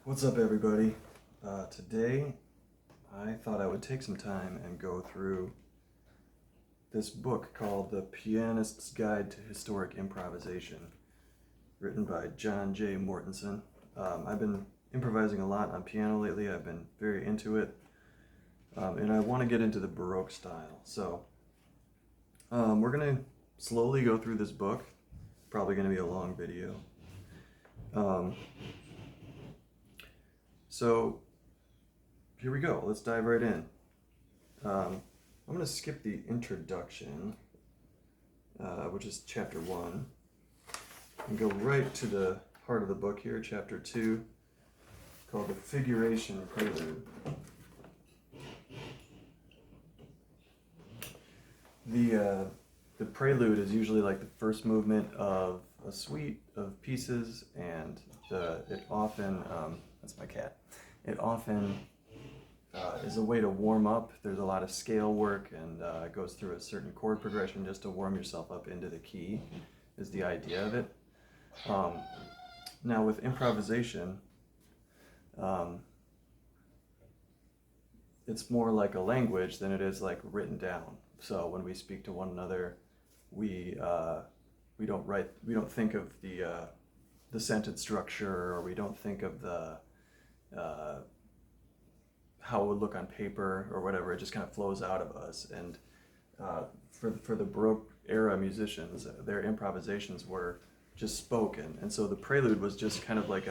What's up, everybody? Today, I thought I would take some time and go through this book called The Pianist's Guide to Historic Improvisation, written by John J. Mortensen. I've been improvising a lot on piano lately. I've been very into it, and I want to get into the Baroque style. So, we're going to slowly go through this book. Probably going to be a long video. So here we go. Let's dive right in. I'm going to skip the introduction, which is chapter 1, and go right to the heart of the book here, chapter 2, called the Figuration Prelude. The prelude is usually like the first movement of a suite of pieces, and it often that's my cat. It often is a way to warm up. There's a lot of scale work, and it goes through a certain chord progression just to warm yourself up into the key, is the idea of it. Now with improvisation, it's more like a language than it is like written down. So when we speak to one another, we don't think of the sentence structure, or we don't think of how it would look on paper or whatever. It just kind of flows out of us. And for the Baroque era musicians, their improvisations were just spoken, and so the prelude was just kind of like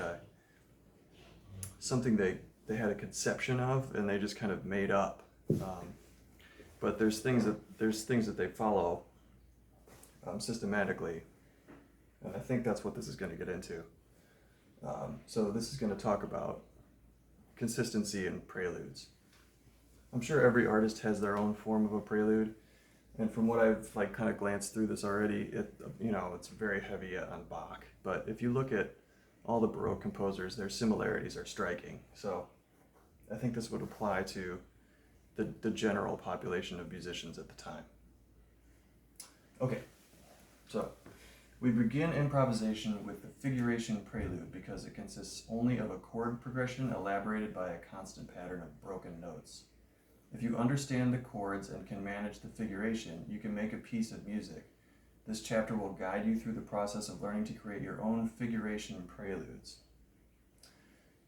something they had a conception of, and they just kind of made up. But there's things that they follow systematically, and I think that's what this is going to get into. So this is going to talk about consistency in preludes. I'm sure every artist has their own form of a prelude, and from what I've kind of glanced through this already, it's very heavy on Bach. But if you look at all the Baroque composers, their similarities are striking. So I think this would apply to the general population of musicians at the time. Okay, so we begin improvisation with the figuration prelude because it consists only of a chord progression elaborated by a constant pattern of broken notes. If you understand the chords and can manage the figuration, you can make a piece of music. This chapter will guide you through the process of learning to create your own figuration preludes.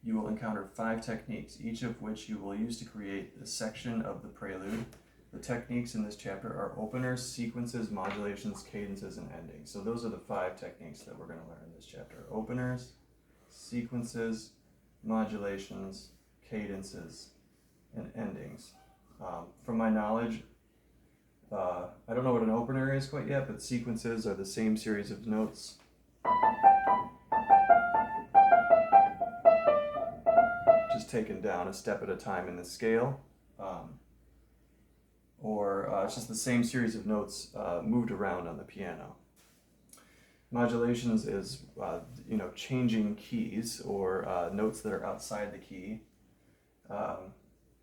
You will encounter 5 techniques, each of which you will use to create a section of the prelude. The techniques in this chapter are openers, sequences, modulations, cadences, and endings. So those are the 5 techniques that we're going to learn in this chapter. Openers, sequences, modulations, cadences, and endings. From my knowledge, I don't know what an opener is quite yet, but sequences are the same series of notes. Just taken down a step at a time in the scale. Or it's just the same series of notes moved around on the piano. Modulations is changing keys, or notes that are outside the key.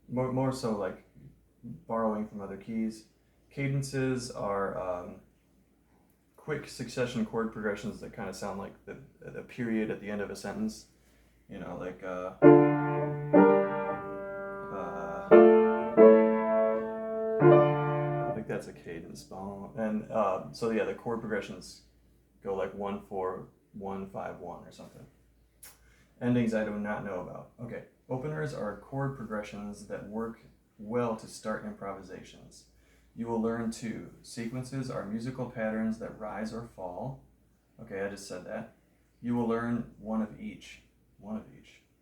More so like borrowing from other keys. Cadences are quick succession chord progressions that kind of sound like the period at the end of a sentence. Like I think that's a cadence. And so yeah, the chord progressions go like 1 4 1 5 1 or something. Endings I do not know about. Okay, openers are chord progressions that work well to start improvisations. You will learn 2. Sequences are musical patterns that rise or fall. Okay, I just said that. You will learn one of each,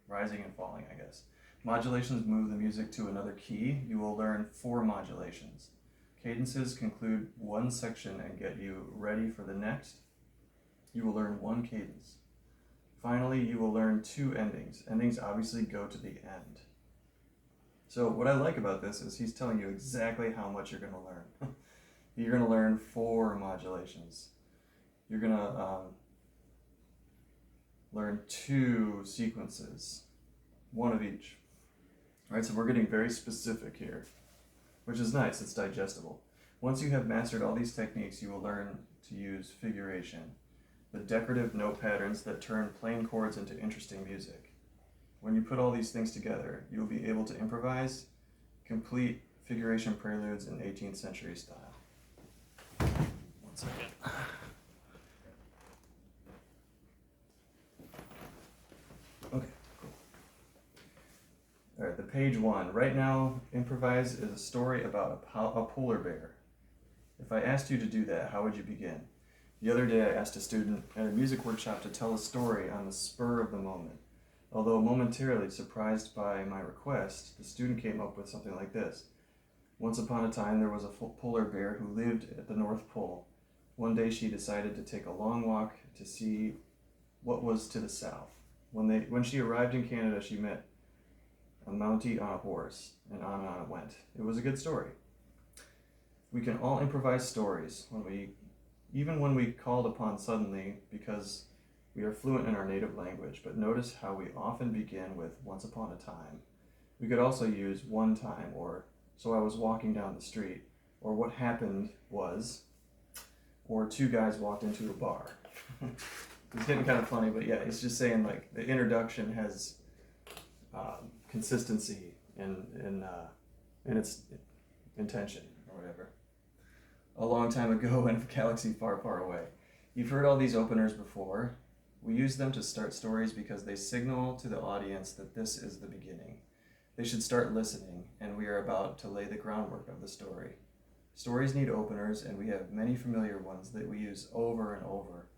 rising and falling, I guess. Modulations move the music to another key. You will learn 4 modulations. Cadences conclude one section and get you ready for the next. You will learn 1 cadence. Finally, you will learn 2 endings. Endings obviously go to the end. So what I like about this is he's telling you exactly how much you're going to learn. You're going to learn 4 modulations. You're going to learn 2 sequences, 1 of each. All right, so we're getting very specific here, which is nice. It's digestible. Once you have mastered all these techniques, you will learn to use figuration, the decorative note patterns that turn plain chords into interesting music. When you put all these things together, you'll be able to improvise complete figuration preludes in 18th century style. One second. Okay, cool. All right, the page one. Right now, Improvise is a story about a polar bear. If I asked you to do that, how would you begin? The other day, I asked a student at a music workshop to tell a story on the spur of the moment. Although momentarily surprised by my request, the student came up with something like this. Once upon a time, there was a polar bear who lived at the North Pole. One day, she decided to take a long walk to see what was to the south. When she arrived in Canada, she met a Mountie on a horse, and on it went. It was a good story. We can all improvise stories even when we called upon suddenly, because we are fluent in our native language, but notice how we often begin with once upon a time. We could also use one time, or so I was walking down the street, or what happened was, or two guys walked into a bar. It's getting kind of funny, but yeah, it's just saying like the introduction has consistency in its intention or whatever. A long time ago in a galaxy far, far away. You've heard all these openers before. We use them to start stories because they signal to the audience that this is the beginning. They should start listening, and we are about to lay the groundwork of the story. Stories need openers, and we have many familiar ones that we use over and over.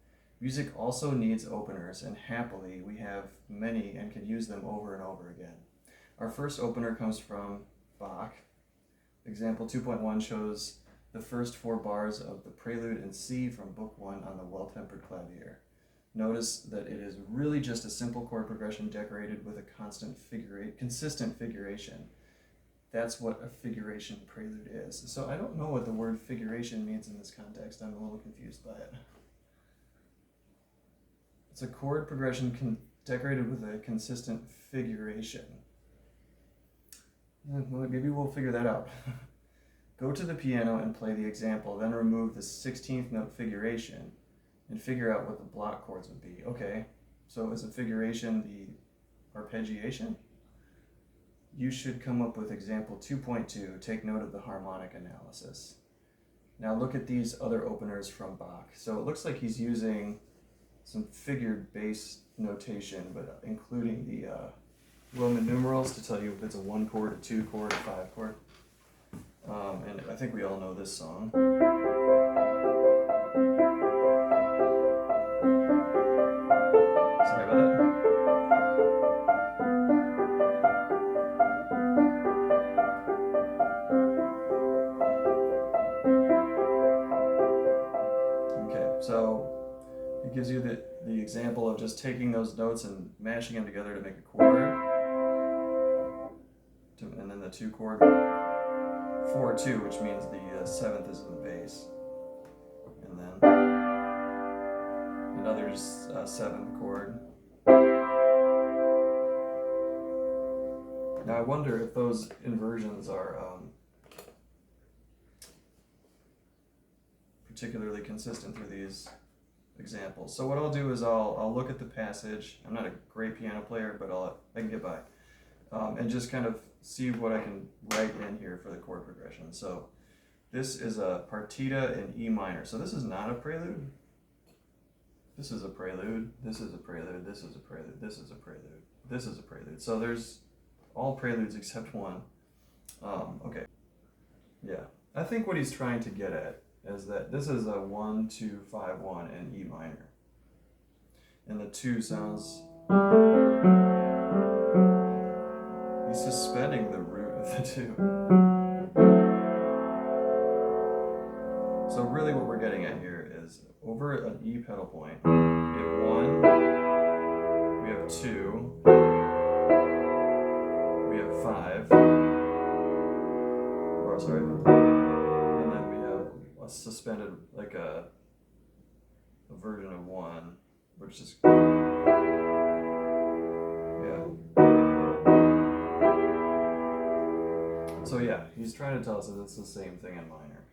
Music also needs openers, and happily we have many and can use them over and over again. Our first opener comes from Bach. Example 2.1 shows the first 4 bars of the Prelude in C from Book 1 on the Well-Tempered Clavier. Notice that it is really just a simple chord progression decorated with a consistent figuration. That's what a figuration prelude is. So I don't know what the word figuration means in this context. I'm a little confused by it. It's a chord progression decorated with a consistent figuration. Well, maybe we'll figure that out. Go to the piano and play the example, then remove the 16th note figuration and figure out what the block chords would be. Okay, so is a figuration the arpeggiation? You should come up with example 2.2. Take note of the harmonic analysis. Now look at these other openers from Bach. So it looks like he's using some figured bass notation, but including the Roman numerals to tell you if it's a 1 chord, a 2 chord, a 5 chord. And I think we all know this song. Sorry about that. Okay, so it gives you the example of just taking those notes and mashing them together to make a chord. And then the 2 chord. 4-2, which means the 7th is in the bass, and then another 7th chord. Now I wonder if those inversions are particularly consistent through these examples. So what I'll do is I'll look at the passage. I'm not a great piano player, but I can get by, and just kind of see what I can write in here for the chord progression. So this is a partita in E minor. So this is not a prelude. This is a prelude. This is a prelude. This is a prelude. This is a prelude. This is a prelude. So there's all preludes except one. Okay. Yeah. I think what he's trying to get at is that this is a 1, 2, 5, 1 in E minor. And the 2 sounds... He's suspending the root of the 2. So really what we're getting at here is over an E pedal point, we have 1, we have 2, we have 5, or sorry, and then we have a suspended, like a version of 1, which is, yeah. So yeah, he's trying to tell us that it's the same thing in minor.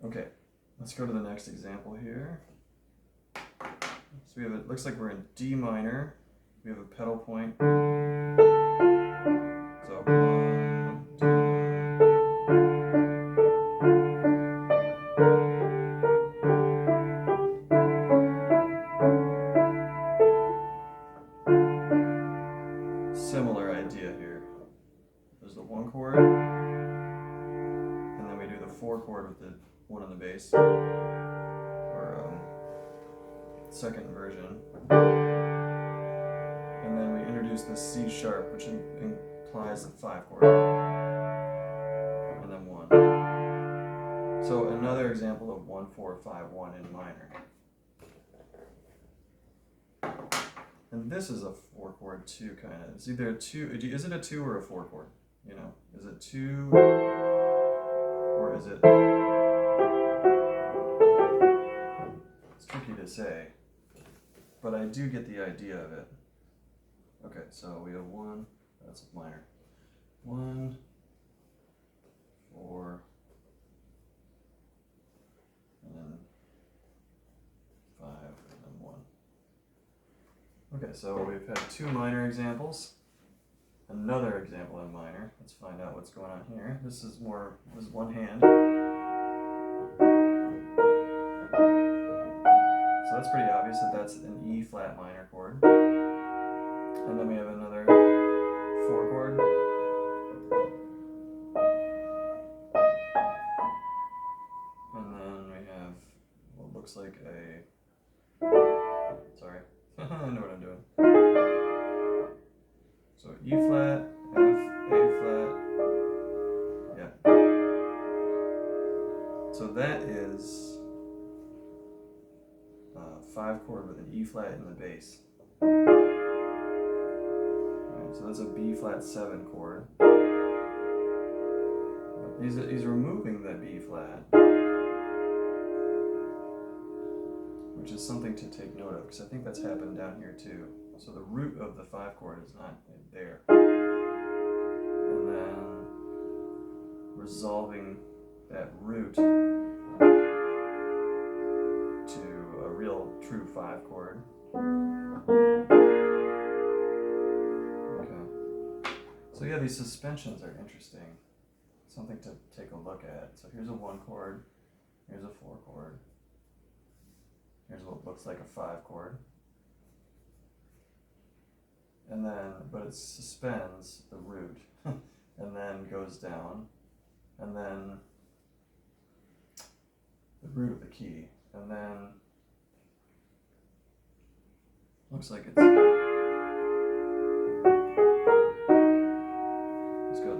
Okay, let's go to the next example here. So we have it looks like we're in D minor. We have a pedal point. So 1, 2. Similar idea here. There's the 1 chord, and then we do the 4 chord with the 1 on the bass, or second version. And then we introduce the C sharp, which implies the 5 chord, and then 1. So another example of 1, 4, 5, 1 in minor. And this is a 4 chord too, kind of. It's either a 2, is it a 2 or a 4 chord? You know, is it 2 or is it? It's tricky to say, but I do get the idea of it. Okay, so we have 1, that's minor. 1, 4, and then 5, and then 1. Okay, so we've had 2 minor examples. Another example in minor. Let's find out what's going on here. This is 1 hand. So that's pretty obvious that that's an E flat minor chord. And then we have another 4 chord. And then we have what looks like a, sorry, I know what I'm doing. So E flat, F, A flat, yeah. So that is a 5 chord with an E flat in the bass. Right, so that's a B flat 7 chord. He's removing the B flat, which is something to take note of, because I think that's happened down here too. So the root of the 5 chord is not there. And then resolving that root to a real true 5 chord. Okay. So yeah, these suspensions are interesting. Something to take a look at. So here's a 1 chord, here's a 4 chord. Here's what looks like a 5 chord. And then, but it suspends the root and then goes down, and then the root of the key, and then looks like it's go.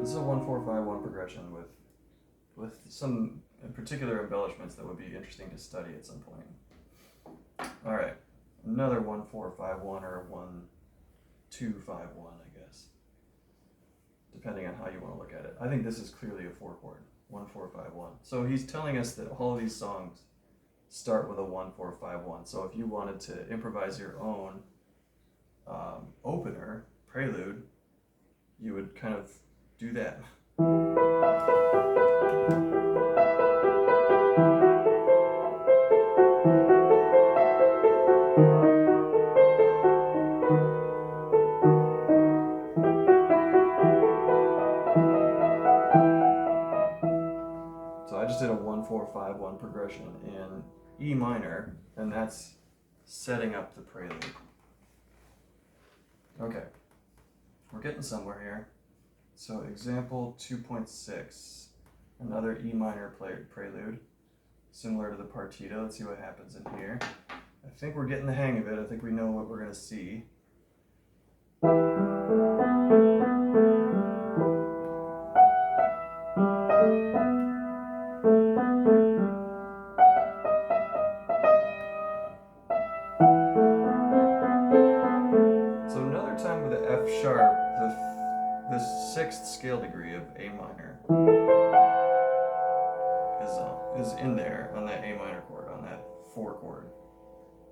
This is a 1, 4, 5, 1 progression with some particular embellishments that would be interesting to study at some point. All right, another 1, 4, 5, 1 or 1, 2, 5, 1, I guess, depending on how you want to look at it. I think this is clearly a 4 chord, 1, 4, 5, 1. So he's telling us that all of these songs start with a 1, 4, 5, 1. So if you wanted to improvise your own opener, prelude, you would kind of do that. So I just did a 1, 4, 5, 1 progression in E minor, and that's setting up the prelude. Okay, we're getting somewhere here. So example 2.6, another E minor prelude, similar to the partita. Let's see what happens in here. I think we're getting the hang of it. I think we know what we're going to see. So another time with the F sharp, the 6th scale degree of A minor is in there on that A minor chord, on that 4 chord,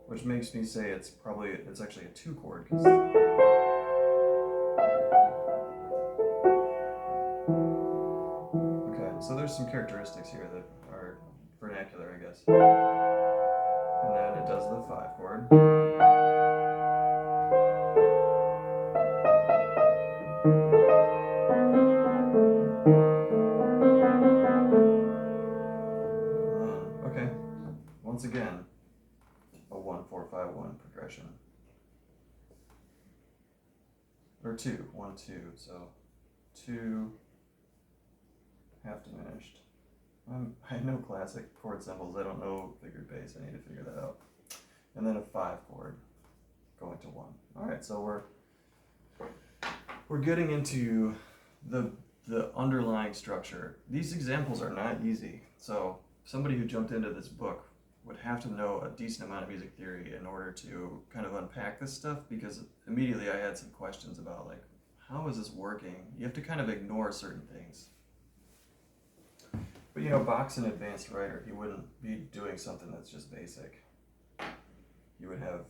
which makes me say it's actually a 2 chord. Okay, so there's some characteristics here that are vernacular, I guess. And then it does the 5 chord. Okay, once again, a 1-4-5-1 progression. Or 2, 1, 2, so 2, half diminished. I know classic chord symbols, I don't know figured bass, I need to figure that out. And then a 5 chord going to 1. Alright, so we're getting into the underlying structure. These examples are not easy, so somebody who jumped into this book would have to know a decent amount of music theory in order to kind of unpack this stuff, because immediately I had some questions about, like, how is this working? You have to kind of ignore certain things. But you know, Bach's an advanced writer. He wouldn't be doing something that's just basic. He would have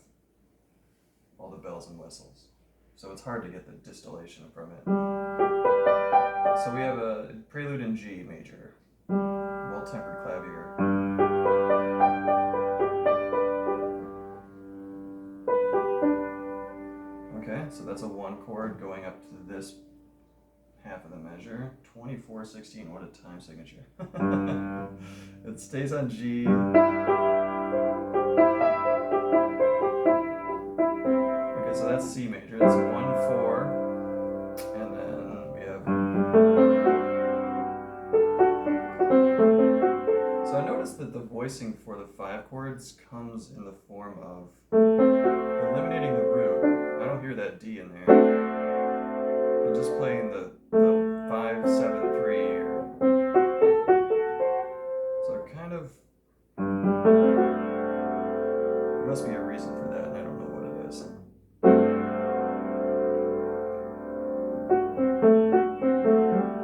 all the bells and whistles. So it's hard to get the distillation from it. So we have a prelude in G major, well-tempered clavier. Okay, so that's a 1 chord going up to this half of the measure. 24/16, what a time signature. It stays on G. Okay, so that's C major. That's 1-4, and then we have. So I noticed that the voicing for the 5 chords comes in the form of eliminating the root. I don't hear that D in there. I'm just playing the 5, 7, 3. So it kind of. There must be a reason for that, and I don't know what it is.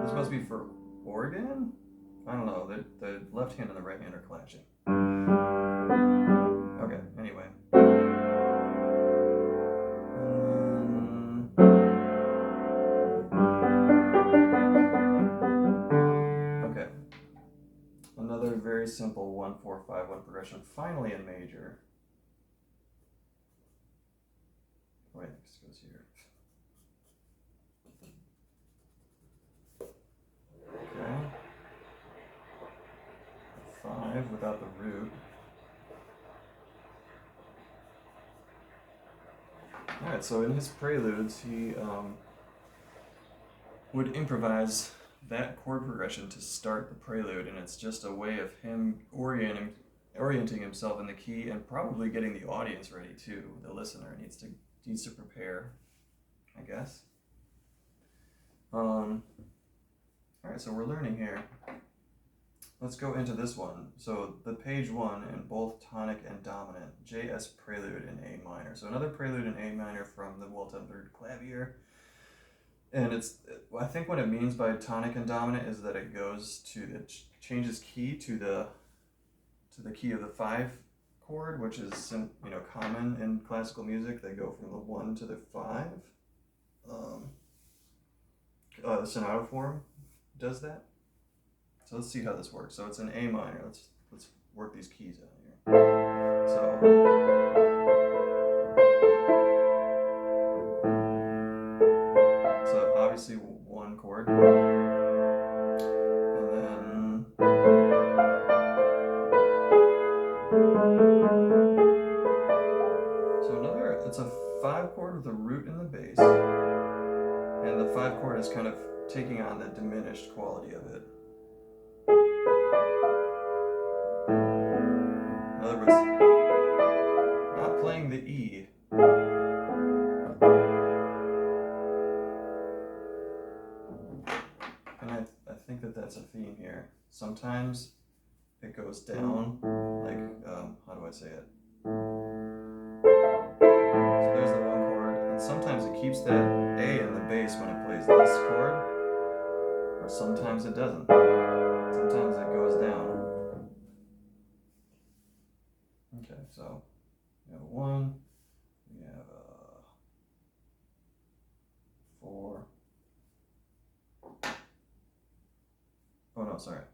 This must be for organ? I don't know. The left hand and the right hand are clashing. Okay, anyway. Okay. Another very simple 1-4-5-1 progression, finally in major. Wait, this goes here. Okay. 5 without the root. Alright, so in his preludes, he would improvise that chord progression to start the prelude, and it's just a way of him orienting himself in the key, and probably getting the audience ready too. The listener needs to prepare, I guess. Alright, so we're learning here. Let's go into this one. So the page 1 in both tonic and dominant, JS prelude in A minor. So another prelude in A minor from the well-tempered clavier. And I think what it means by tonic and dominant is that it goes to, it changes key to the key of the 5 chord, which is common in classical music. They go from the 1 to the 5. The sonata form does that. So let's see how this works. So it's an A minor. Let's work these keys out here. So obviously 1 chord, and then it's a 5 chord with a root in the bass, and the 5 chord is kind of taking on the diminished quality of it. In other words, not playing the E. And I think that's a theme here. Sometimes it goes down, like, how do I say it? So there's the 1 chord, and sometimes it keeps that A in the bass when it plays this chord, or sometimes it doesn't. Sometimes it goes down. Okay, so we have a 1, we have a 4. Oh no, sorry.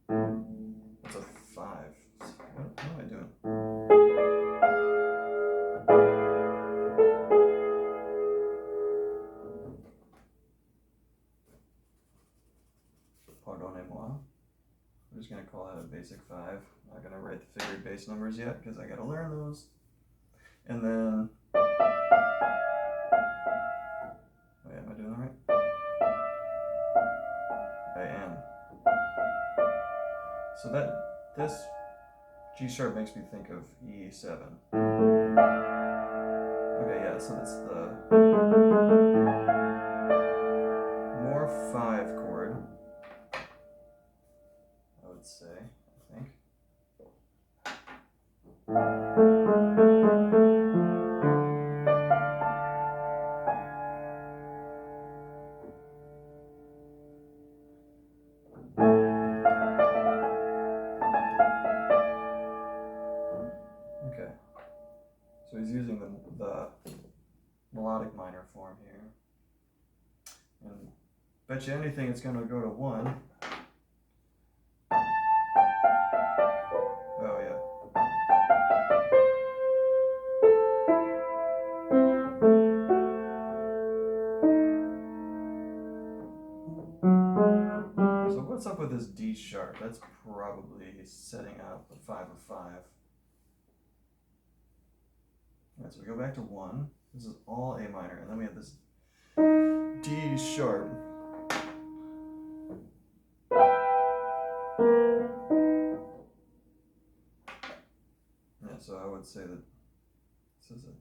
That's a 5. What am I doing? basic 5. I'm not going to write the figured bass numbers yet because I got to learn those. And then, oh yeah, am I doing that right? I am. So this G sharp makes me think of E7. Okay, yeah, so that's the more 5 chord, I would say, I think. Okay, so he's using the melodic minor form here. And bet you anything it's going to go to 1. Oh, yeah. So what's up with this D sharp? That's probably setting up a 5 of 5. Alright, so we go back to 1. This is all A minor, and then we have this D sharp. Yeah, so I would say that this is a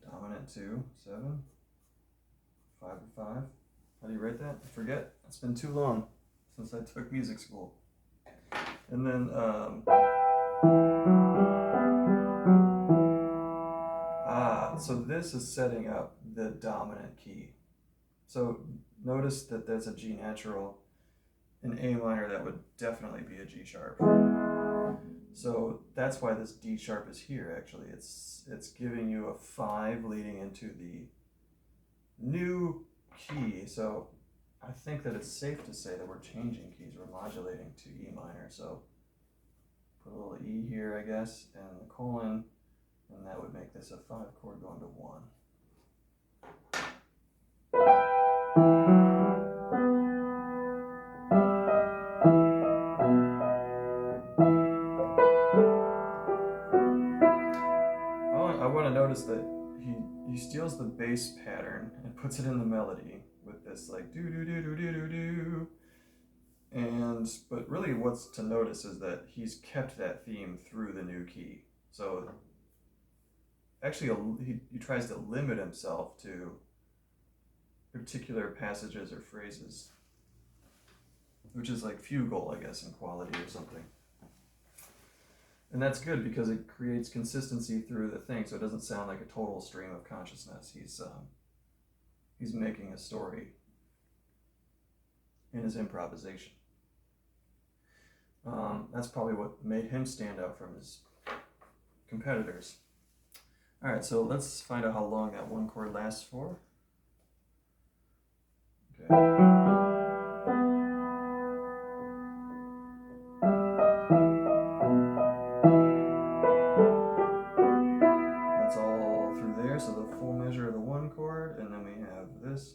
dominant 2, 7, 5 of 5. How do you write that? I forget. It's been too long since I took music school. And then, so this is setting up the dominant key. So notice that that's a G natural. In A minor, that would definitely be a G sharp. So that's why this D sharp is here, actually. It's giving you a 5 leading into the new key. So I think that it's safe to say that we're changing keys. We're modulating to E minor. So put a little E here, I guess, and the colon, and that would make this a 5 chord going to 1. I want to notice that he steals the bass pattern and puts it in the melody with this like do do do do do do do. But really what's to notice is that he's kept that theme through the new key. So actually he tries to limit himself to particular passages or phrases, which is like fugal, I guess, in quality or something. And that's good because it creates consistency through the thing, so it doesn't sound like a total stream of consciousness. He's making a story in his improvisation. That's probably what made him stand out from his competitors. All right, so let's find out how long that 1 chord lasts for. Okay. So the full measure of the 1 chord, and then we have this.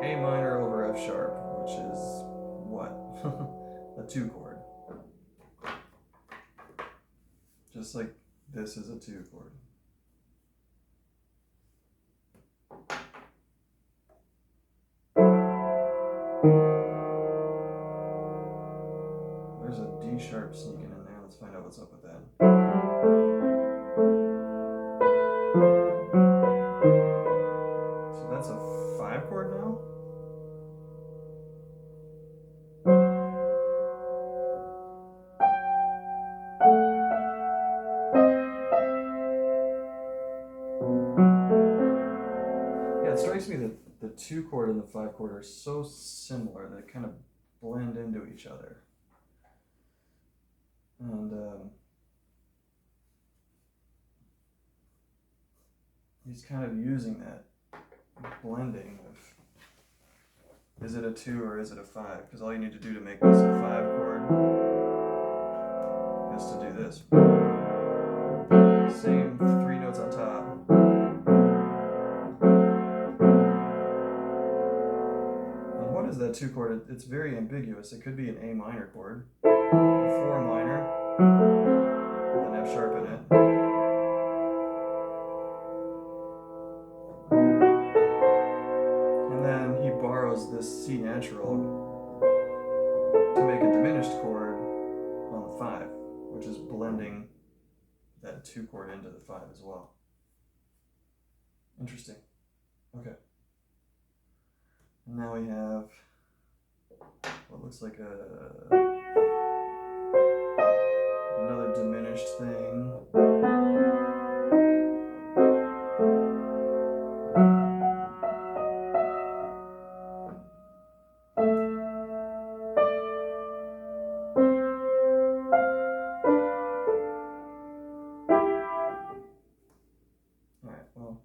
A minor over F sharp, which is what? A 2 chord. Just like this is a 2 chord. There's a D sharp sneaking in there. Let's find out what's up with that. So that's a 5 chord now? Yeah, it strikes me that the 2 chord and the 5 chord are so similar that they kind of blend into each other. And he's kind of using that blending of, is it a 2 or is it a 5? Because all you need to do to make this a 5 chord is to do this. Same 3 notes on top. 2 chord, it's very ambiguous. It could be an A minor chord, a 4 minor, with an F sharp in it. And then he borrows this C natural to make a diminished chord on the 5, which is blending that 2 chord into the 5 as well. Interesting. Okay. And now we have what looks like another diminished thing. All right, well.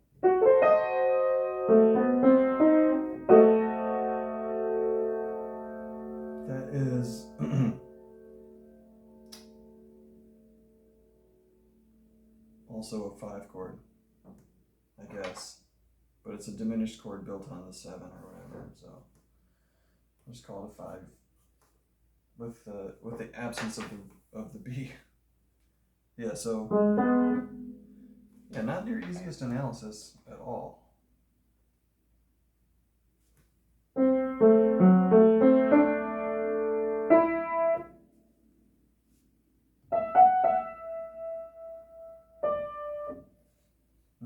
That is also a 5 chord, I guess, but it's a diminished chord built on the 7 or whatever. So I'll just call it a 5 with the absence of the B. Yeah. So yeah, not your easiest analysis at all.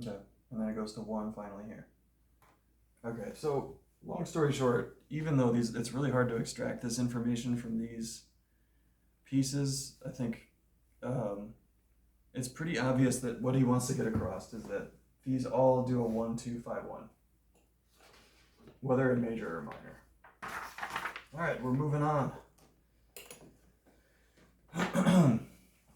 Okay, and then it goes to 1 finally here. Okay, so long story short, even though it's really hard to extract this information from these pieces, I think it's pretty obvious that what he wants to get across is that these all do a 1, 2, 5, 1, whether in major or minor. All right, we're moving on.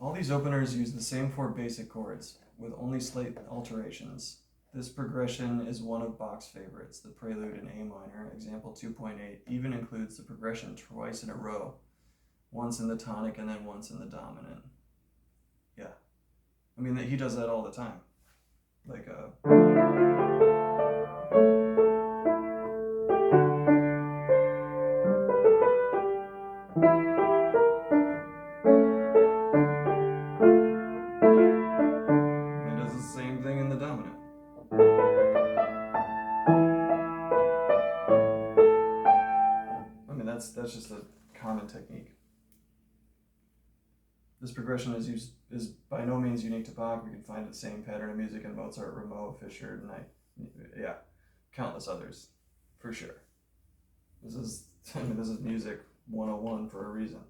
All these openers use the same 4 basic chords with only slight alterations. This progression is one of Bach's favorites. The prelude in A minor, example 2.8, even includes the progression twice in a row, once in the tonic and then once in the dominant. Yeah. I mean, he does that all the time. Like, he does the same thing in the dominant. I mean, that's just a common technique. This progression is by no means unique to Bach. We can find the same pattern of music in Mozart, Rameau, Fischer, and countless others, for sure. This is music 101 for a reason.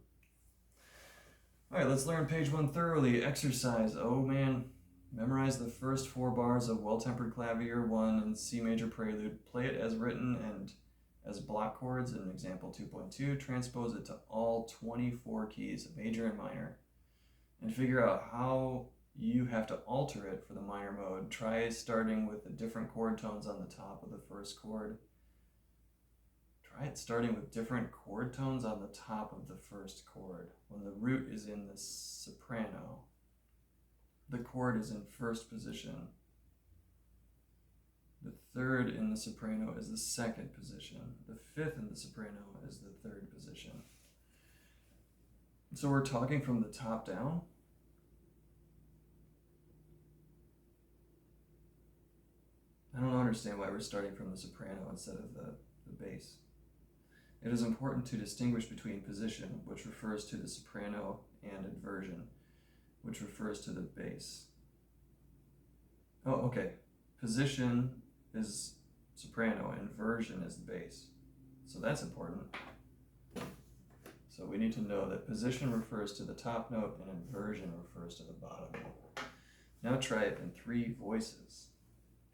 All right, let's learn page 1 thoroughly. Exercise. Oh man, memorize the first 4 bars of Well-Tempered Clavier 1 and C major prelude. Play it as written and as block chords in example 2.2. Transpose it to all 24 keys, major and minor, and figure out how you have to alter it for the minor mode. Try starting with the different chord tones on the top of the first chord. Try it starting with different chord tones on the top of the first chord. When the root is in the soprano, the chord is in first position. The third in the soprano is the second position. The fifth in the soprano is the third position. So we're talking from the top down. I don't understand why we're starting from the soprano instead of the bass. It is important to distinguish between position, which refers to the soprano, and inversion, which refers to the bass. Oh, okay. Position is soprano, inversion is the bass. So that's important. So we need to know that position refers to the top note and inversion refers to the bottom note. Now try it in 3 voices.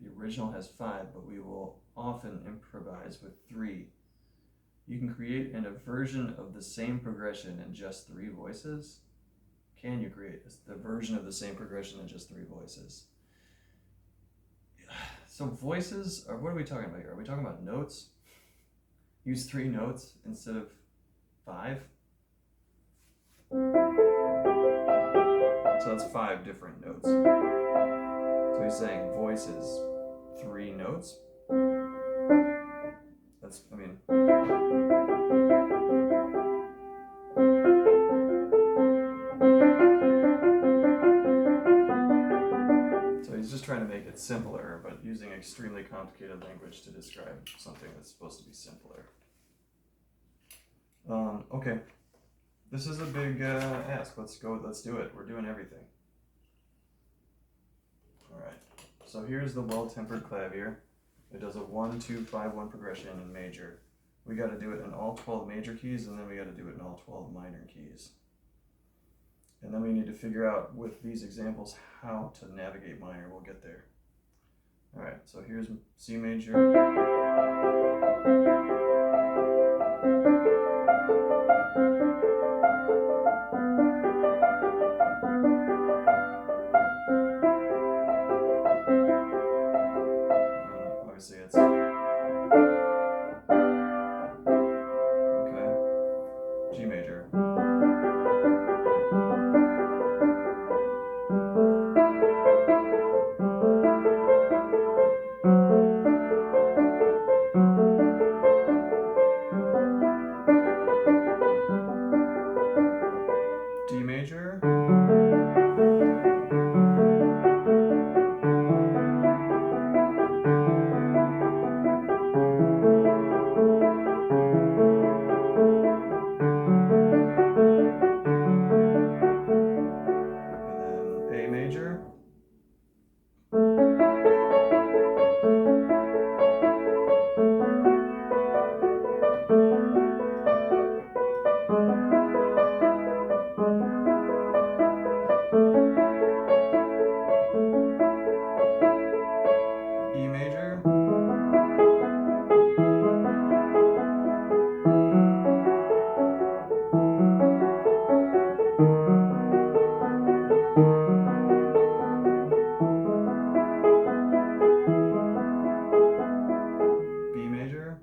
The original has 5, but we will often improvise with 3. You can create an version of the same progression in just 3 voices. Can you create the version of the same progression in just 3 voices? So voices, what are we talking about here? Are we talking about notes? Use 3 notes instead of 5? So that's 5 different notes. So he's saying voices, 3 notes. That's, I mean, it simpler, but using extremely complicated language to describe something that's supposed to be simpler. Okay, this is a big ask. Let's do it. We're doing everything. All right, so here's the well-tempered clavier. It does a 1, 2, 5, 1 progression in major. We got to do it in all 12 major keys, and then we got to do it in all 12 minor keys. And then we need to figure out with these examples how to navigate minor. We'll get there. All right, so here's C major. Obviously it's okay. G major. D major. And then A major. E major. B major.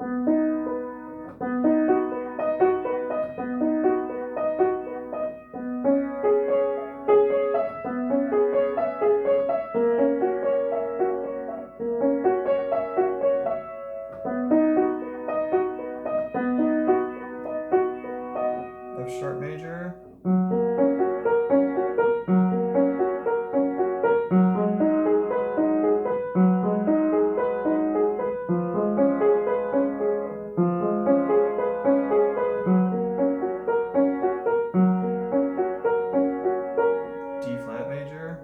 F sharp major. D flat major.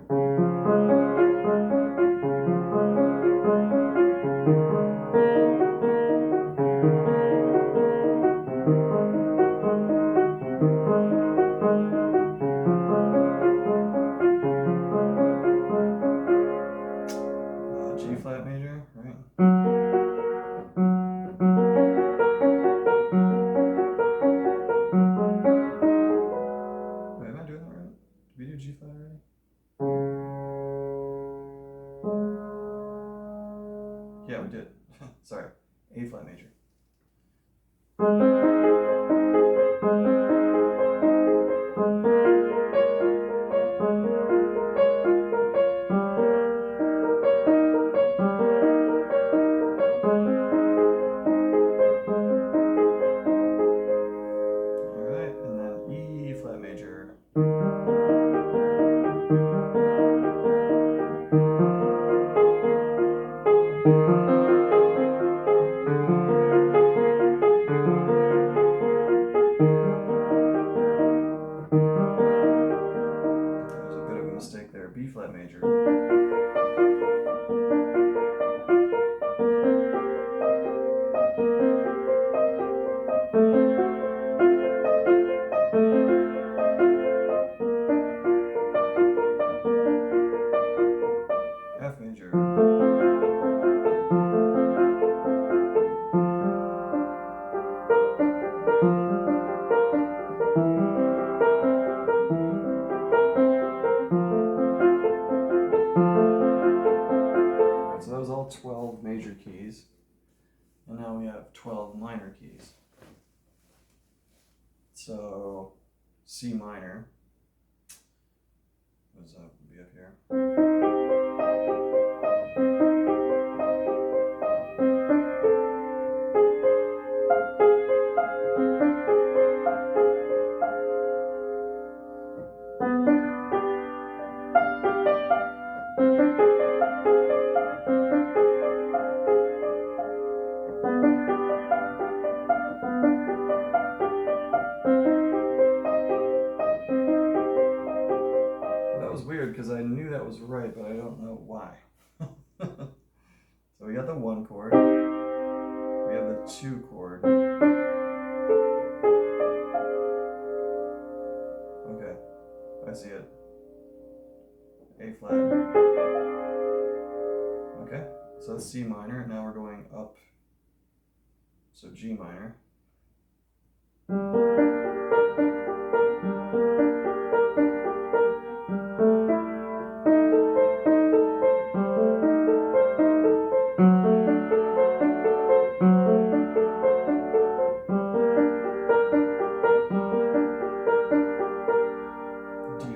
G flat major, right? Wait, am I doing that right? Did we do G flat already? Yeah, we did. Sorry. A flat major. Alright, and then E flat major. There's a bit of a mistake there. B flat major. F major. Alright, so that was all 12 major keys. And now we have 12 minor keys. So C minor. What does that be up here? because I knew that was right, but I don't know why. So we got the 1 chord, we have the 2 chord. Okay, I see it. A flat. Okay, so that's C minor. Now we're going up. So G minor. D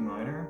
minor.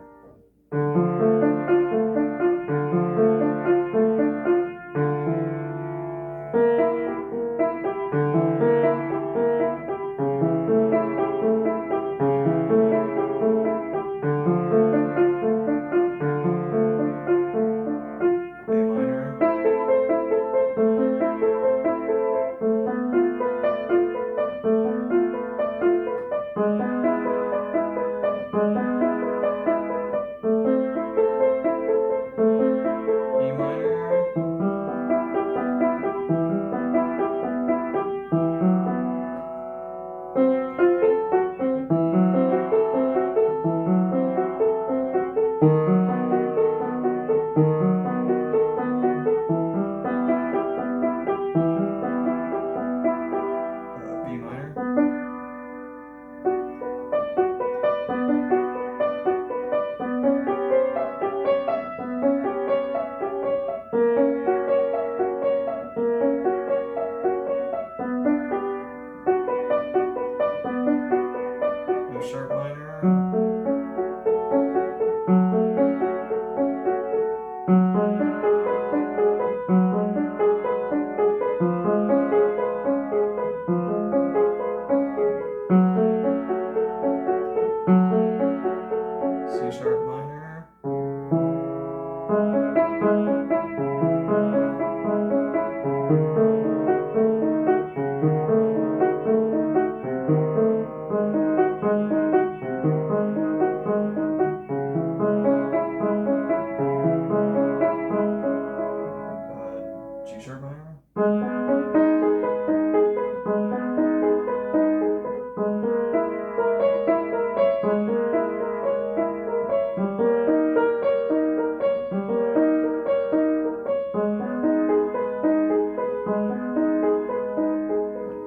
Sharp minor. C sharp minor. G sharp minor.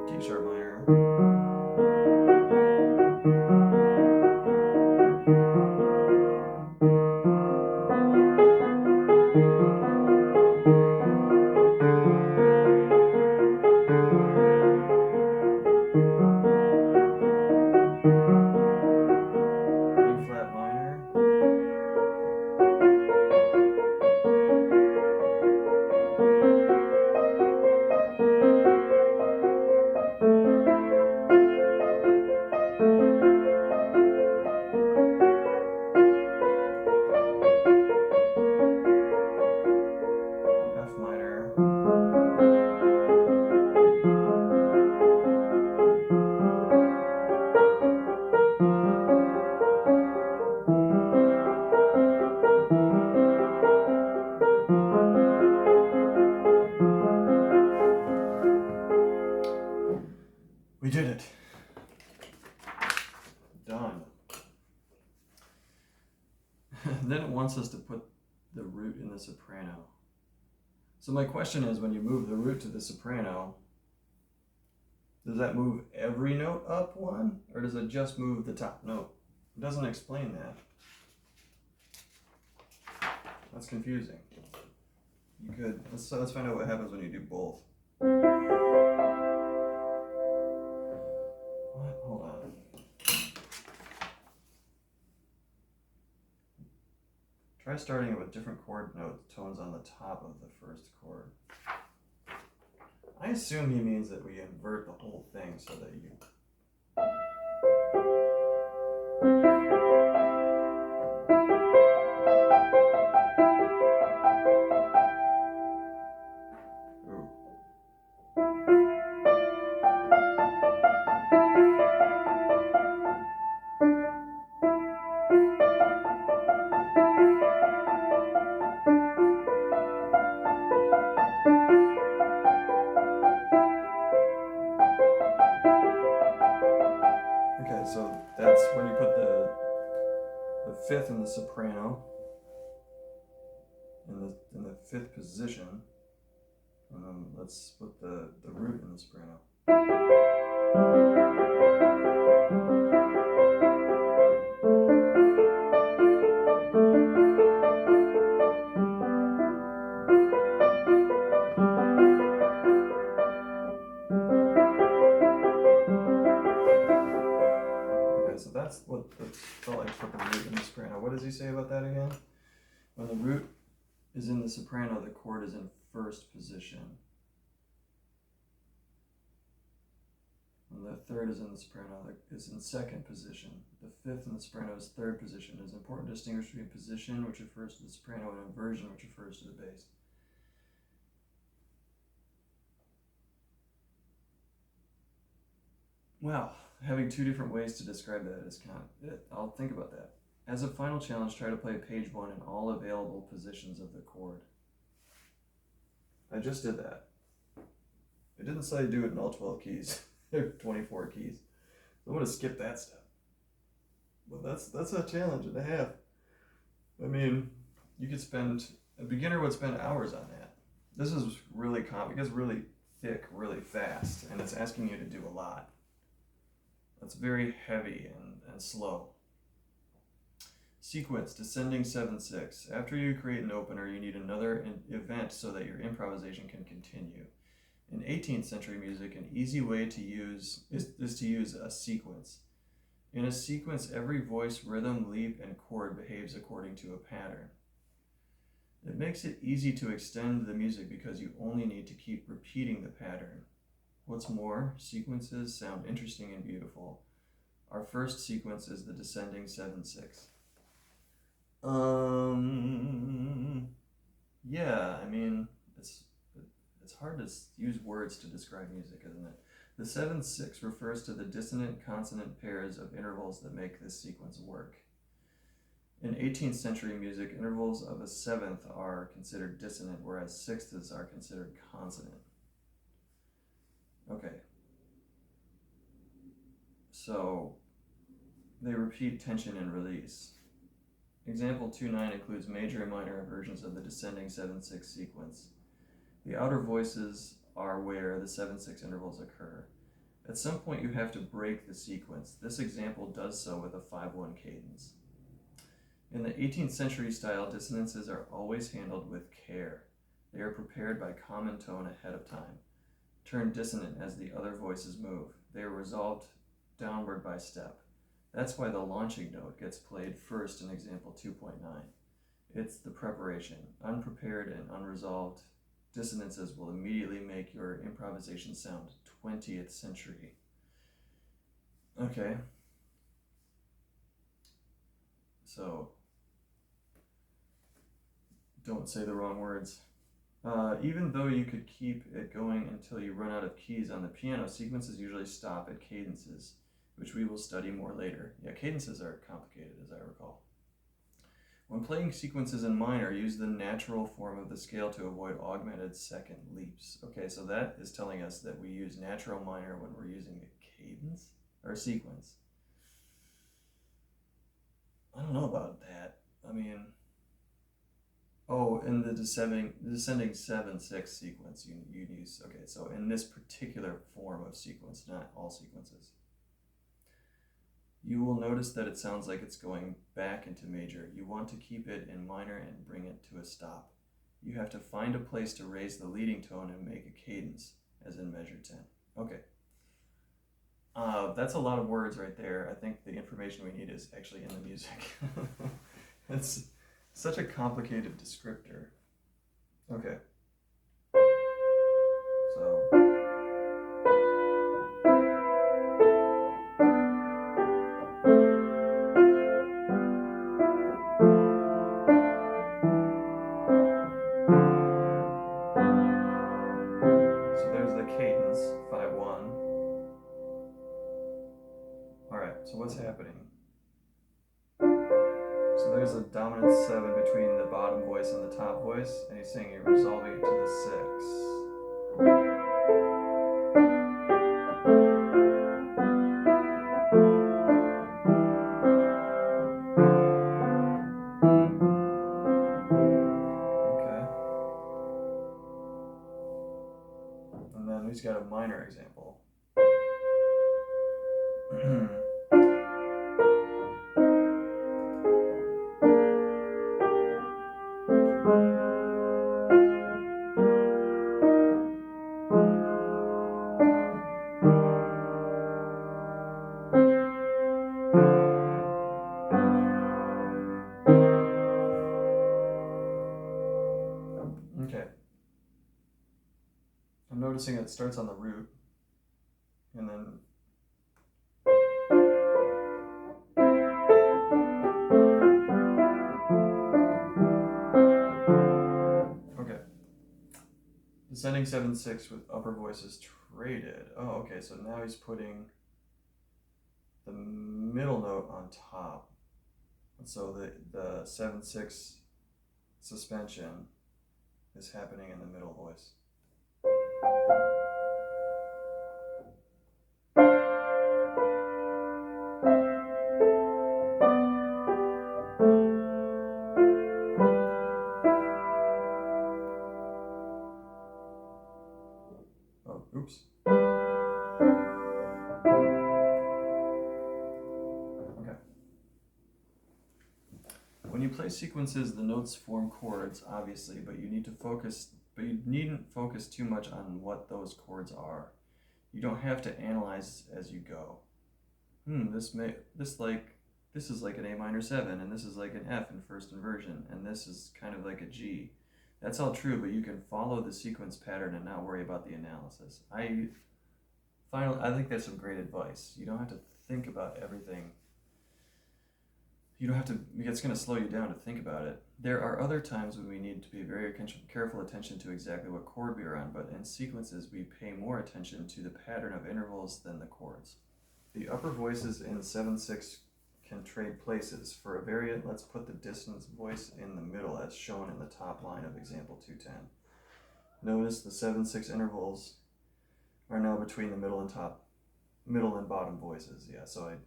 D sharp minor. E flat minor. F minor. We did it. Done. Then it wants us to put the root in the soprano. So my question is, when you move the root to the soprano, does that move every note up 1, or does it just move the top note? It doesn't explain that. That's confusing. You could, let's find out what happens when you do both. What? Hold on. Try starting it with different chord note tones on the top of the first chord. I assume he means that we invert the whole thing so that you... Ooh. fifth in the soprano, in the fifth position, and then let's put the root in the soprano. So that's what it felt like put the root in the soprano. What does he say about that again? When the root is in the soprano, the chord is in first position. When the third is in the soprano, it's in second position. The fifth in the soprano is third position. It is important to distinguish between position, which refers to the soprano, and inversion, which refers to the bass. Well, having two different ways to describe that is kind of it. I'll think about that. As a final challenge, try to play page 1 in all available positions of the chord. I just did that. It didn't say do it in all 12 keys. There are 24 keys. I'm going to skip that step. Well, that's a challenge and a half. I mean, a beginner would spend hours on that. This is really complicated. It's really thick, really fast, and it's asking you to do a lot. That's very heavy and slow. Sequence, descending 7/6. After you create an opener, you need another event so that your improvisation can continue. In 18th century music, an easy way to use is to use a sequence. In a sequence, every voice, rhythm, leap, and chord behaves according to a pattern. It makes it easy to extend the music because you only need to keep repeating the pattern. What's more, sequences sound interesting and beautiful. Our first sequence is the descending 7/6. Yeah, I mean, it's hard to use words to describe music, isn't it? The 7/6 refers to the dissonant consonant pairs of intervals that make this sequence work. In 18th century music, intervals of a seventh are considered dissonant, whereas sixths are considered consonant. Okay. So they repeat tension and release. Example 2-9 includes major and minor inversions of the descending 7/6 sequence. The outer voices are where the 7/6 intervals occur. At some point you have to break the sequence. This example does so with a 5/1 cadence. In the 18th century style, dissonances are always handled with care. They are prepared by common tone ahead of time. Turn dissonant as the other voices move. They are resolved downward by step. That's why the launching note gets played first in example 2.9. It's the preparation. Unprepared and unresolved dissonances will immediately make your improvisation sound 20th century. Okay. So, don't say the wrong words. Even though you could keep it going until you run out of keys on the piano, sequences usually stop at cadences, which we will study more later. Yeah, cadences are complicated, as I recall. When playing sequences in minor, use the natural form of the scale to avoid augmented second leaps. Okay, so that is telling us that we use natural minor when we're using a cadence or sequence. I don't know about that. I mean, in the descending 7/6 sequence, you use, okay, so in this particular form of sequence, not all sequences. You will notice that it sounds like it's going back into major. You want to keep it in minor and bring it to a stop. You have to find a place to raise the leading tone and make a cadence, as in measure 10. Okay. That's a lot of words right there. I think the information we need is actually in the music. It's such a complicated descriptor. Okay. So... So what's happening? So there's a dominant 7 between the bottom voice and the top voice, and he's saying you're resolving it to the 6. noticing it starts on the root, and then okay. Descending 7/6 with upper voices traded. Oh, okay, so now he's putting the middle note on top. And so the 7/6 suspension is happening in the middle voice. Oh, oops. Okay. When you play sequences, the notes form chords, obviously, but you needn't focus too much on what those chords are. You don't have to analyze as you go. This is like an A minor 7, and this is like an F in first inversion, and this is kind of like a G. That's all true, but you can follow the sequence pattern and not worry about the analysis. I think that's some great advice. You don't have to think about everything. You don't have to, it's going to slow you down to think about it. There are other times when we need to pay very careful attention to exactly what chord we are on, but in sequences we pay more attention to the pattern of intervals than the chords. The upper voices in 7/6 can trade places. For a variant, let's put the dissonance voice in the middle as shown in the top line of example 210. Notice the 7/6 intervals are now between the middle and bottom voices. Yeah, so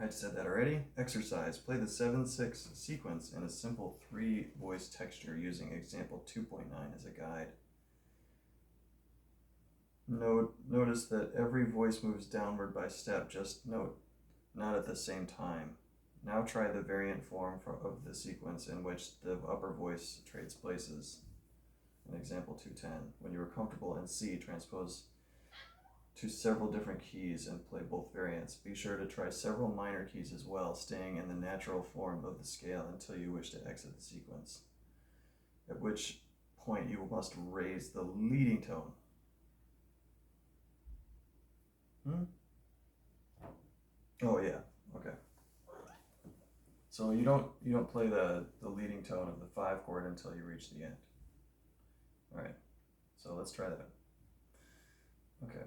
I said that already. Exercise. Play the 7/6 sequence in a simple 3-voice texture using example 2.9 as a guide. Notice that every voice moves downward by step, just note, not at the same time. Now try the variant form of the sequence in which the upper voice trades places. In example 210, when you are comfortable in C, transpose to several different keys and play both variants. Be sure to try several minor keys as well, staying in the natural form of the scale until you wish to exit the sequence, at which point you must raise the leading tone. Oh yeah, okay. So you don't play the leading tone of the 5 chord until you reach the end. All right, so let's try that. Okay.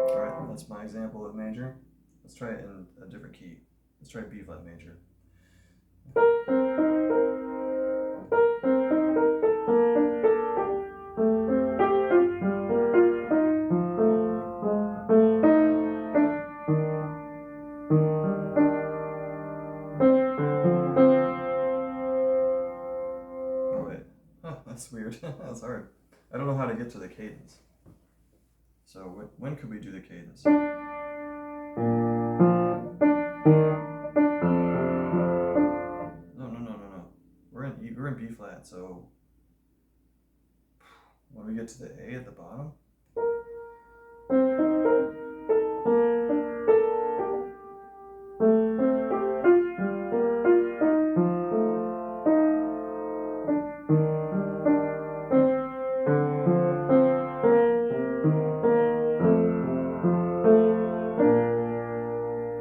All right, that's my example of major. Let's try it in a different key. Let's try B flat major. Oh wait, that's weird. That's hard. I don't know how to get to the cadence. So when could we do the cadence? No. We're in B flat, so when we get to the A at the bottom, I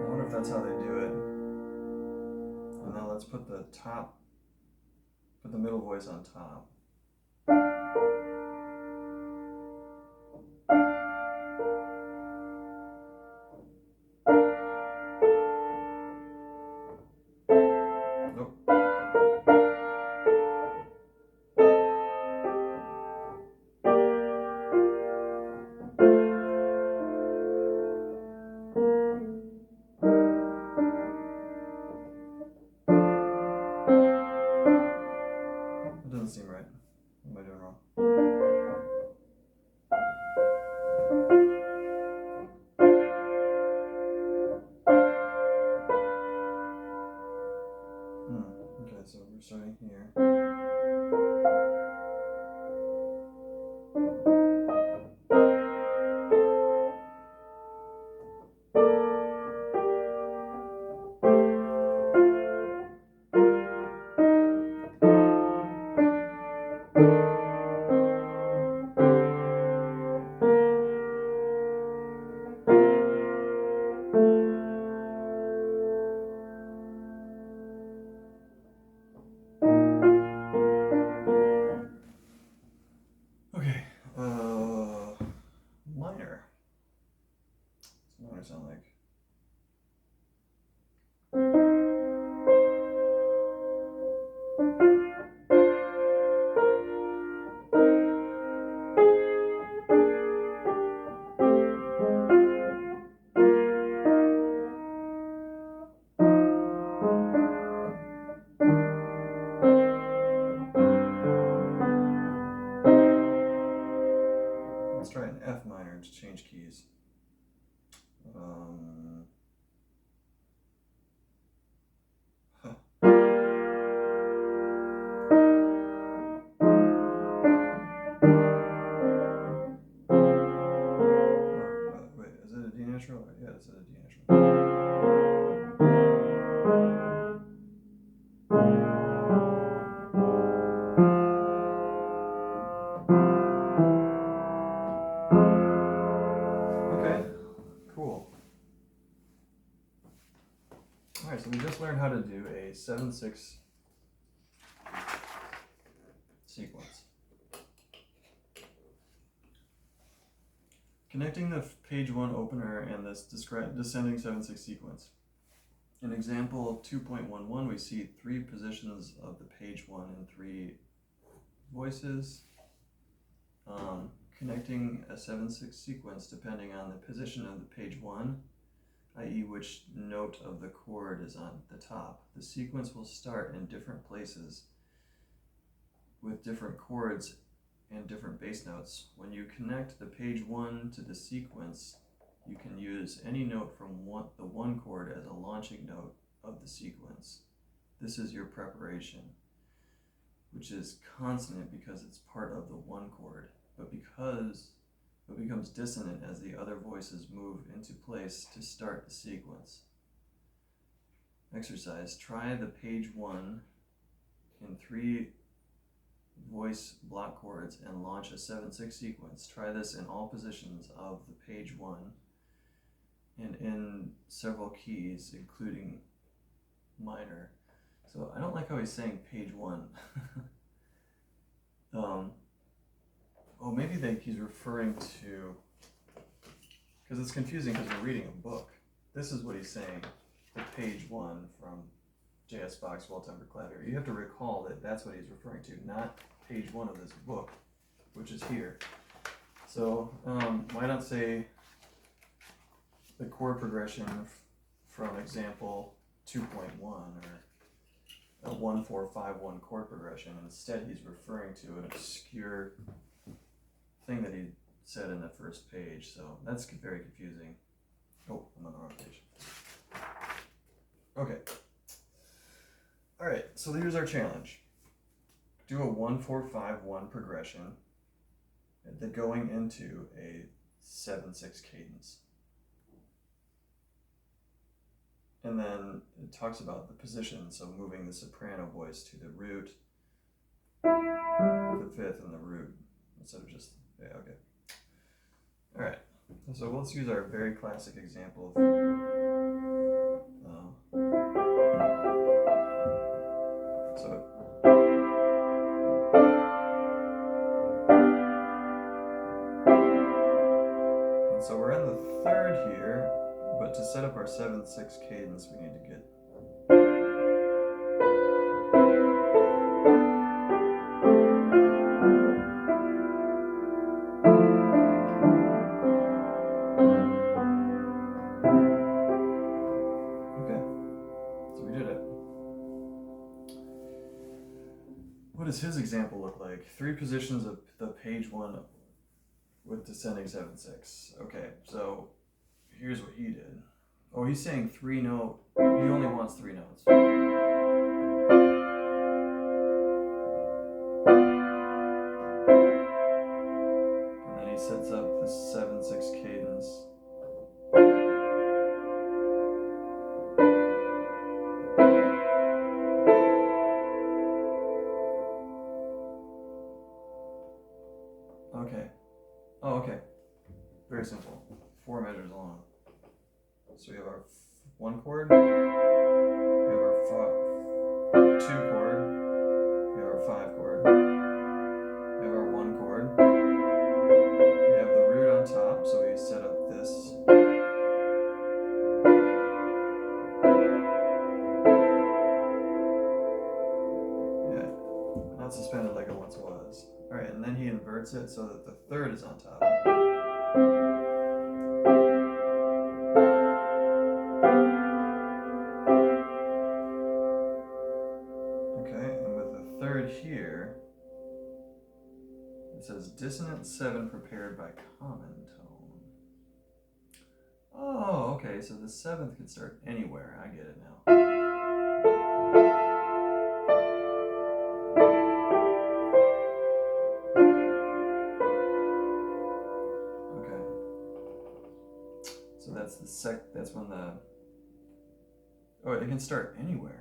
wonder if that's how they do it. And now let's put the middle voice on top. Nope. That doesn't seem right. What am I doing wrong? Okay, so we're starting here. Alright, so we just learned how to do a 7/6 sequence. Connecting the page 1 opener and this descending 7/6 sequence. In example 2.11, we see 3 positions of the page 1 and 3 voices. Connecting a 7/6 sequence depending on the position of the page 1, i.e. which note of the chord is on the top. The sequence will start in different places with different chords and different bass notes. When you connect the page 1 to the sequence, you can use any note from the 1 chord as a launching note of the sequence. This is your preparation, which is consonant because it's part of the 1 chord, but becomes dissonant as the other voices move into place to start the sequence. Exercise: try the page 1 in 3 voice block chords and launch a 7/6 sequence. Try this in all positions of the page 1 and in several keys, including minor. So I don't like how he's saying page 1. Maybe he's referring to, because it's confusing because we're reading a book. This is what he's saying, the page 1 from J.S. Bach's Well-Tempered Clavier. You have to recall that that's what he's referring to, not page 1 of this book, which is here. So why not say the chord progression from example 2.1 or a 1-4-5-1 chord progression. Instead, he's referring to an obscure thing that he said in the first page. So that's very confusing. Oh, I'm on the wrong page. Okay. All right, so here's our challenge. Do a 1-4-5-1 progression going into a 7/6 cadence. And then it talks about the position, so moving the soprano voice to the root, the 5th, and the root, instead of just, yeah, okay. All right, so let's use our very classic example of, so we're in the 3rd here, but to set up our 7/6 cadence, we need to get What does his example look like? 3 positions of the page 1 with descending 7/6. Okay, so here's what he did. Oh, he's saying 3 note. He only wants 3 notes. And then he sets up the 7/6 cadence. Okay. Oh, okay. Very simple. 4 measures long. So we have our 1 chord, we have our 2 chord, we have our 5 chord, we have our 1 chord, we have the root on top, so we set up this. Yeah, not suspended like it once was. Alright, and then he inverts it so that the 3rd is on top. Here, it says dissonant 7 prepared by common tone. Oh, okay, so the 7th could start anywhere. I get it now. Okay. So that's that's when it can start anywhere.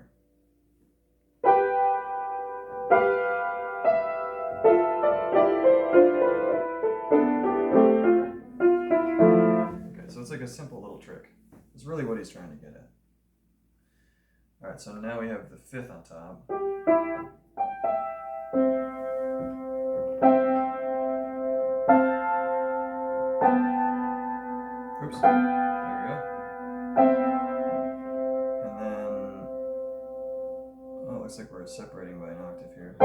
It's like a simple little trick. It's really what he's trying to get at. Alright, so now we have the fifth on top. Oops, there we go. And then, oh, it looks like we're separating by an octave here.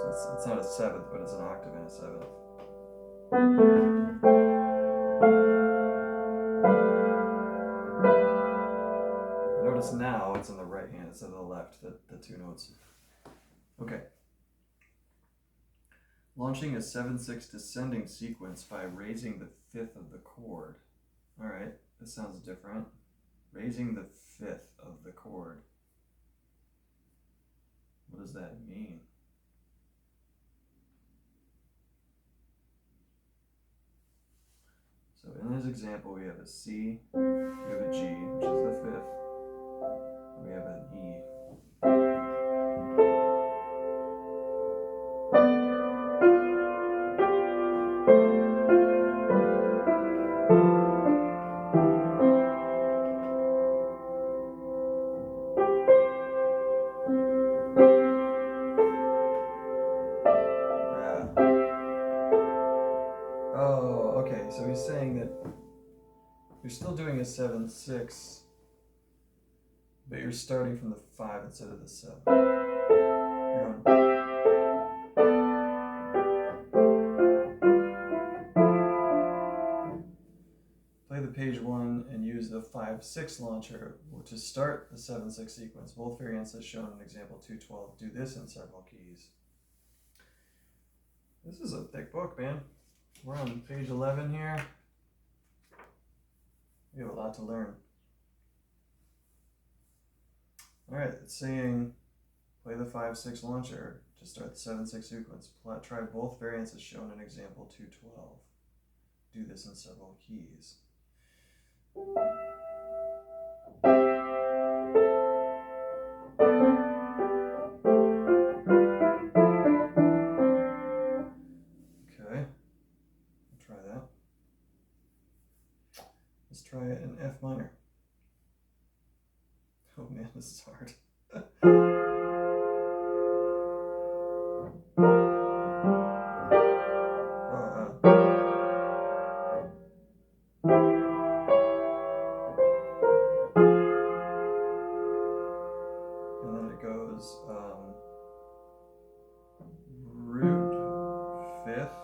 So it's not a seventh, but it's an octave and a seventh. Notice now it's in the right hand instead of the left, the two notes. Okay. Launching a 7/6 descending sequence by raising the fifth of the chord. Alright, this sounds different. Raising the fifth of the chord. What does that mean? So in this example, we have a C, we have a G, which is the fifth, we have an E. Oh, okay, so he's saying that you're still doing a 7/6, but you're starting from the 5 instead of the 7. You're going, play the page 1 and use the 5/6 launcher to start the 7/6 sequence. Both variants as shown in example 212. Do this in several keys. This is a thick book, man. We're on page 11 here. We have a lot to learn. Alright, it's saying play the 5/6 launcher to start the 7/6 sequence. Try both variants as shown in example 212. Do this in several keys. Okay, I'll try that. Let's try it in F minor. Oh man, this is hard. And then it goes root, fifth,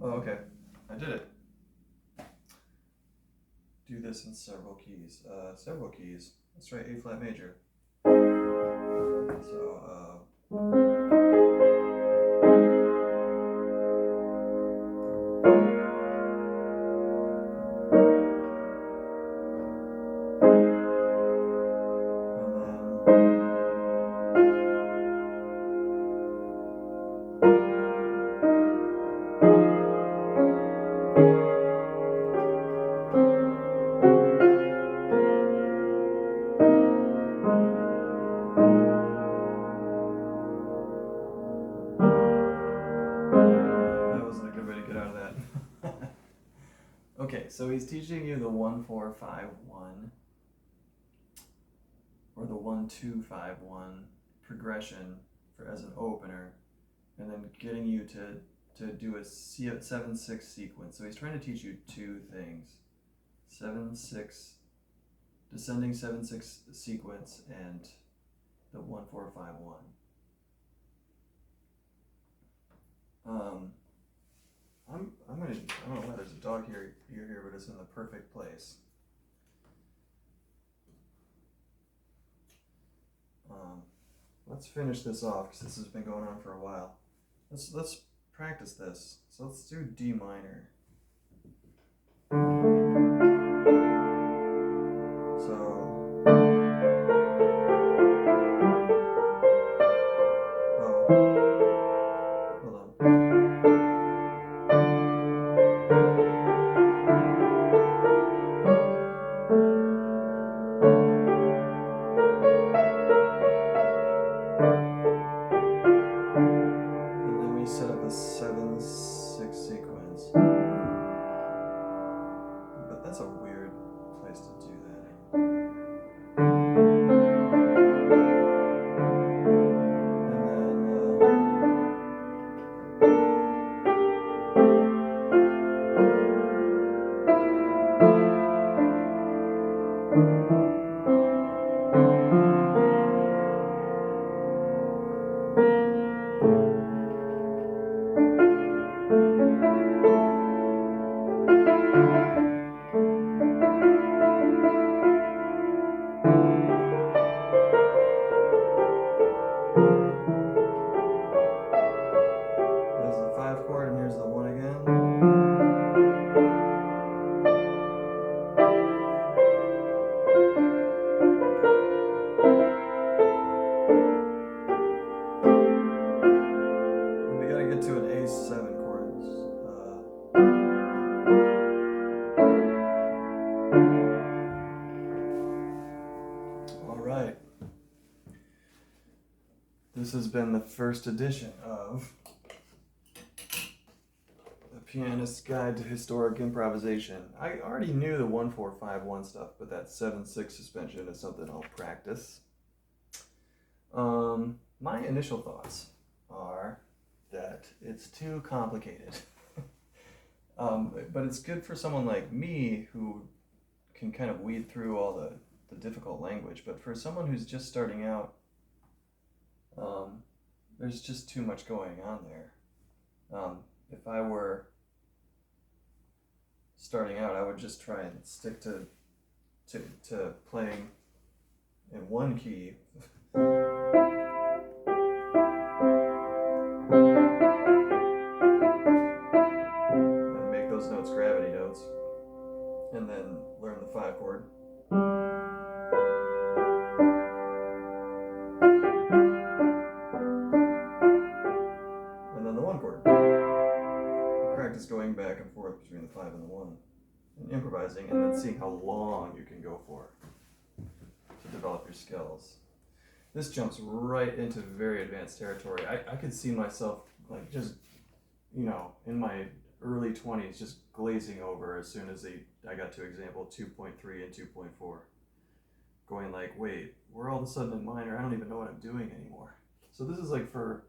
oh, okay, I did it. Do this in several keys. Several keys. Let's try A flat major. So, okay, so he's teaching you the 1-4-5-1 or the 1-2-5-1 progression as an opener, and then getting you to do a 7/6 sequence. So he's trying to teach you two things: 7/6, descending 7/6 sequence, and the 1-4-5-1. I don't know why there's a dog ear here, but it's in the perfect place. Let's finish this off because this has been going on for a while. Let's practice this. So let's do D minor. So Hold on. And then we set up a 7/6 sequence. But that's a weird place to do that. There's the 5 chord, and here's the 1 again. And we gotta get to an A7 chord. All right. This has been the first edition of The Pianist's Guide to Historic Improvisation. I already knew the 1/4/5/1 stuff, but that 7/6 suspension is something I'll practice. My initial thoughts are that it's too complicated. But it's good for someone like me who can kind of weed through all the difficult language. But for someone who's just starting out, there's just too much going on there. If I were starting out, I would just try and stick to playing in one key. And make those notes gravity notes. And then learn the 5 chord. And then the 1 chord. Practice going back and forth between the 5 and the 1. And improvising, and then seeing how long you can go for to develop your skills. This jumps right into very advanced territory. I could see myself like just, in my early 20s just glazing over as soon as I got to example 2.3 and 2.4. Going like, wait, we're all of a sudden in minor, I don't even know what I'm doing anymore. So this is like for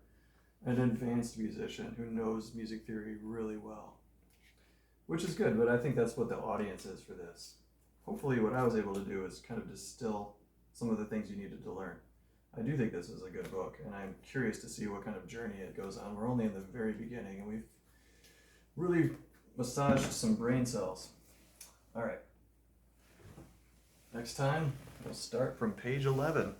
an advanced musician who knows music theory really well. Which is good, but I think that's what the audience is for this. Hopefully what I was able to do is kind of distill some of the things you needed to learn. I do think this is a good book, and I'm curious to see what kind of journey it goes on. We're only in the very beginning, and we've really massaged some brain cells. All right. Next time, we'll start from page 11.